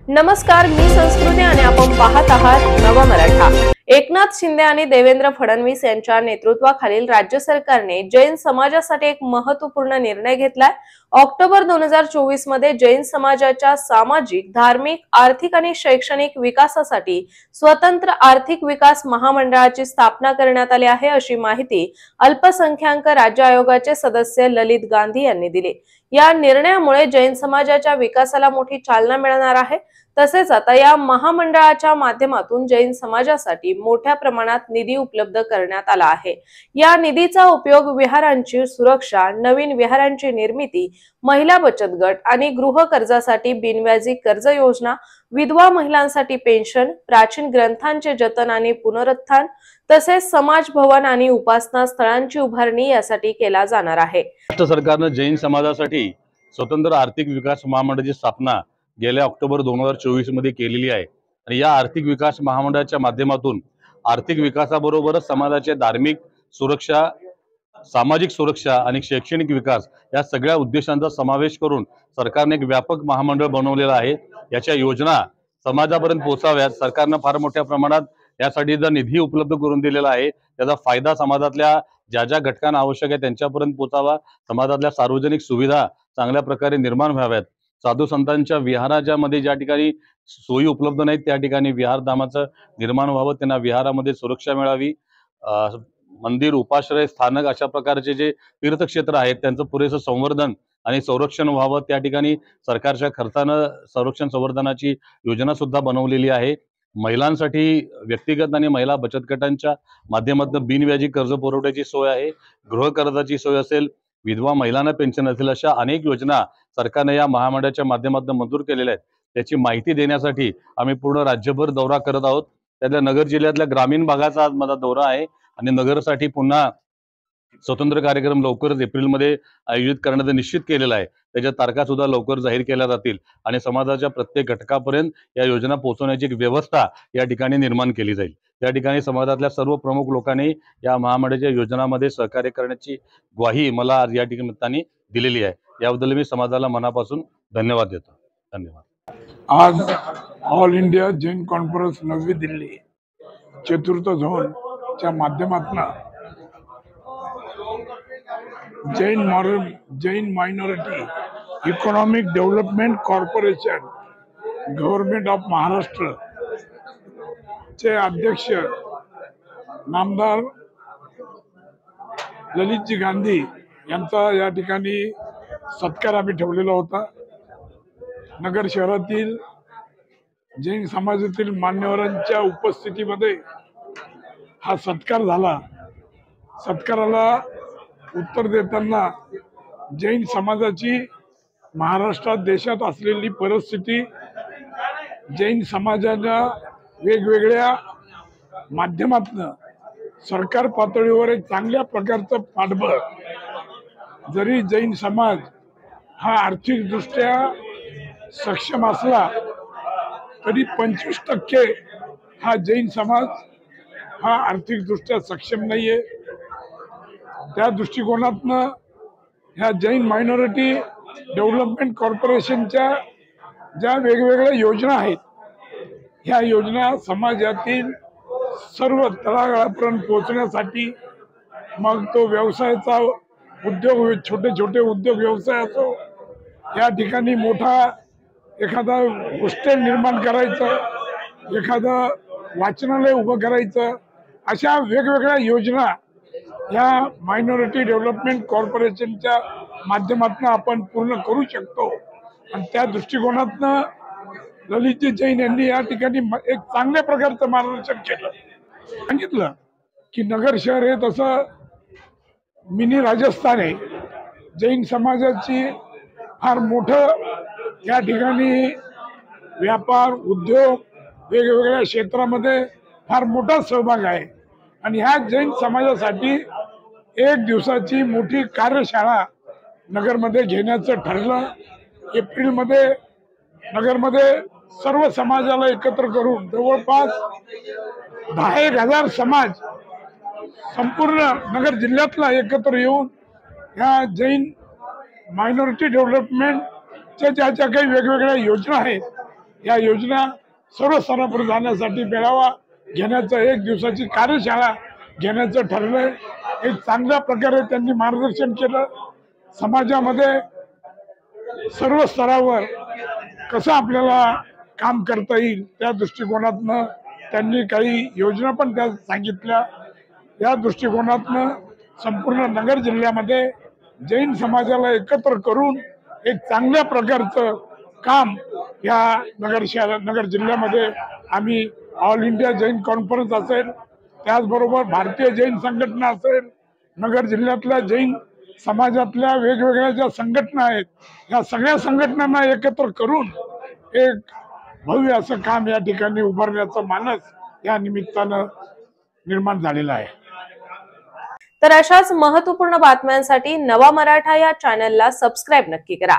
नमस्कार, मी संस्कृती आणि आपण पाहत आहात नव मराठा। एकनाथ शिंदे आणि देवेंद्र फडणवीस यांच्या नेतृत्वाखालील राज्य सरकारने जैन समाजासाठी एक महत्त्वपूर्ण निर्णय घेतलाय। ऑक्टोबर 2024 मध्ये जैन समाजाच्या सामाजिक, धार्मिक, आर्थिक आणि शैक्षणिक विकासासाठी स्वतंत्र आर्थिक विकास महामंडळाची स्थापना करण्यात आली आहे, अशी माहिती अल्पसंख्याक राज्य आयोगाचे सदस्य ललित गांधी यांनी दिली। या निर्णयामुळे जैन समाजाच्या विकासाला मोठी चालना मिळणार आहे। तसेच आता या महामंडळाच्या माध्यमातून जैन समाजासाठी मोठ्या प्रमाणात निधी उपलब्ध करण्यात आला आहे। या निधीचा उपयोग विहारांची सुरक्षा, नवीन विहारांची निर्मिती, महिला बचत गट आणि गृह कर्जासाठी बिनव्याजी कर्ज योजना, विधवा महिलांसाठी पेन्शन, प्राचीन ग्रंथांचे जतन आणि पुनरुत्थान, तसेच समाज भवन आणि उपासना स्थळांची उभारणी यासाठी केला जाणार आहे। महाराष्ट्र सरकारने जैन समाजासाठी स्वतंत्र आर्थिक विकास महामंडळाची स्थापना गेल्या ऑक्टोबर 2024 मध्ये केलेली आहे आणि या आर्थिक विकास महामंडळाच्या माध्यमातून आर्थिक विकासाबरोबरच समाजाचे धार्मिक सुरक्षा, सामाजिक सुरक्षा आणि शैक्षणिक विकास या सगळ्या उद्देशांचा समावेश करून सरकारने एक व्यापक महामंडळ बनवलेला आहे। याच्या योजना समाजापर्यंत पोहोचाव्यात सरकारने फार मोठ्या प्रमाणात यासाठी निधी उपलब्ध करून दिलेला आहे। त्याचा फायदा समाजातल्या ज्या ज्या घटकांना आवश्यक आहे त्यांच्यापर्यंत पोहोचावा, समाजातल्या सार्वजनिक सुविधा चांगल्या प्रकारे निर्माण व्हाव्यात, साधू संतांच्या विहारामध्ये ज्या ठिकाणी सोयी उपलब्ध नाहीत त्या ठिकाणी विहारधामाचं निर्माण व्हावं, त्यांना विहारामध्ये सुरक्षा मिळावी, मंदिर, उपाश्रय स्थानक अशा प्रकारचे जे तीर्थक्षेत्र आहेत त्यांचं पुरेसं संवर्धन आणि संरक्षण व्हावं। त्या ठिकाणी सरकारच्या खर्चानं संरक्षण संवर्धनाची योजना सुद्धा बनवलेली आहे। महिलांसाठी व्यक्तिगत आणि महिला बचत गटांच्या माध्यमातून बिनव्याजी कर्ज पुरवठ्याची सोय आहे, गृह कर्जाची सोय असेल, विधवा महिलांना पेन्शन असेल, अशा अनेक योजना सरकारने या महामंडळाच्या माध्यमातून मंजूर केलेल्या आहेत। त्याची माहिती देण्यासाठी आम्ही पूर्ण राज्यभर दौरा करत आहोत। त्यातल्या नगर जिल्ह्यातल्या ग्रामीण भागाचा आज माझा दौरा आहे आणि नगरसाठी पुन्हा स्वतंत्र कार्यक्रम लवकरच एप्रिलमध्ये आयोजित करण्याचं निश्चित केलेला आहे। त्याच्या तारखा सुद्धा लवकर जाहीर केल्या जातील आणि समाजाच्या प्रत्येक घटकापर्यंत या योजना पोहोचवण्याची एक व्यवस्था या ठिकाणी निर्माण केली जाईल। या ठिकाणी समाजातल्या सर्व प्रमुख लोकांनी या महामंडळाच्या योजनांमध्ये सहकार्य करण्याची ग्वाही मला आज या ठिकाणी दिलेली आहे। याबद्दल मी समाजाला मनापासून धन्यवाद देतो। धन्यवाद। आज ऑल इंडिया जैन कॉन्फरन्स नवी दिल्ली चतुर्थ झोनच्या माध्यमातून Jain minority economic development corporation government of Maharashtra चे अध्यक्ष नामदार ललितजी गांधी यांचा या ठिकाणी सत्कार आम्ही ठेवलेला होता। नगर शहरातील जैन समाजातील मान्यवरांच्या उपस्थितीमध्ये हा सत्कार झाला। सत्काराला उत्तर देताना जैन समाजाची महाराष्ट्रात देशात असलेली परिस्थिती, जैन समाजाच्या वेगवेगळ्या माध्यमातून सरकार पातळीवर एक चांगल्या प्रकारचं पाठबळ, जरी जैन समाज हा आर्थिकदृष्ट्या सक्षम असला तरी 25% हा जैन समाज हा आर्थिकदृष्ट्या सक्षम नाहीये। त्या दृष्टिकोनातून ह्या जैन मायनॉरिटी डेव्हलपमेंट कॉर्पोरेशनच्या ज्या वेगवेगळ्या योजना आहेत, ह्या योजना समाजातील सर्व तळागाळापर्यंत पोहोचण्यासाठी, मग तो व्यवसायाचा उद्योग, छोटे छोटे उद्योग व्यवसाय असो, या ठिकाणी मोठा एखादा हॉस्टेल निर्माण करायचं, एखादं वाचनालय उभं करायचं, अशा वेगवेगळ्या योजना या मायनॉरिटी डेव्हलपमेंट कॉर्पोरेशनच्या माध्यमातून आपण पूर्ण करू शकतो। आणि त्या दृष्टिकोनातनं ललितजी जैन यांनी या ठिकाणी एक चांगल्या प्रकारचं मार्गदर्शन केलं। सांगितलं की नगर शहर हे तसं मिनी राजस्थान आहे। जैन समाजाची फार मोठं या ठिकाणी व्यापार, उद्योग, वेगवेगळ्या क्षेत्रामध्ये फार मोठा सहभाग आहे आणि ह्या जैन समाजासाठी एक दिवसाची मोठी कार्यशाळा नगरमध्ये घेण्याचं ठरलं। एप्रिलमध्ये नगरमध्ये सर्व समाजाला एकत्र करून जवळपास 10,000 समाज संपूर्ण नगर जिल्ह्यातला एकत्र येऊन ह्या जैन मायनॉरिटी डेव्हलपमेंटच्या ज्या ज्या काही वेगवेगळ्या योजना आहेत या योजना सर्व स्तरावर जाण्यासाठी मेळावा घेण्याचं, एक दिवसाची कार्यशाळा घेण्याचं ठरलंय. एक चांगल्या प्रकारे त्यांनी मार्गदर्शन केलं. समाजामध्ये सर्व स्तरावर कसं आपल्याला काम करता येईल त्या दृष्टिकोनातनं त्यांनी काही योजना पण त्या सांगितल्या. या दृष्टिकोनातनं संपूर्ण नगर जिल्ह्यामध्ये जैन समाजाला एकत्र करून एक चांगल्या प्रकारचं काम या नगर जिल्ह्यामध्ये आम्ही ऑल इंडिया जैन कॉन्फरन्स असेल, त्याचबरोबर भारतीय जैन संघटना असेल, नगर जिल्ह्यातल्या जैन समाजातल्या वेगवेगळ्या ज्या संघटना आहेत या सगळ्या संघटनांना एकत्र करून एक भव्य असं काम या ठिकाणी उभारण्याचं मानस या निमित्तानं निर्माण झालेलं आहे. तर अशाच महत्त्वपूर्ण बातम्यांसाठी नवा मराठा या चॅनलला सबस्क्राईब नक्की करा.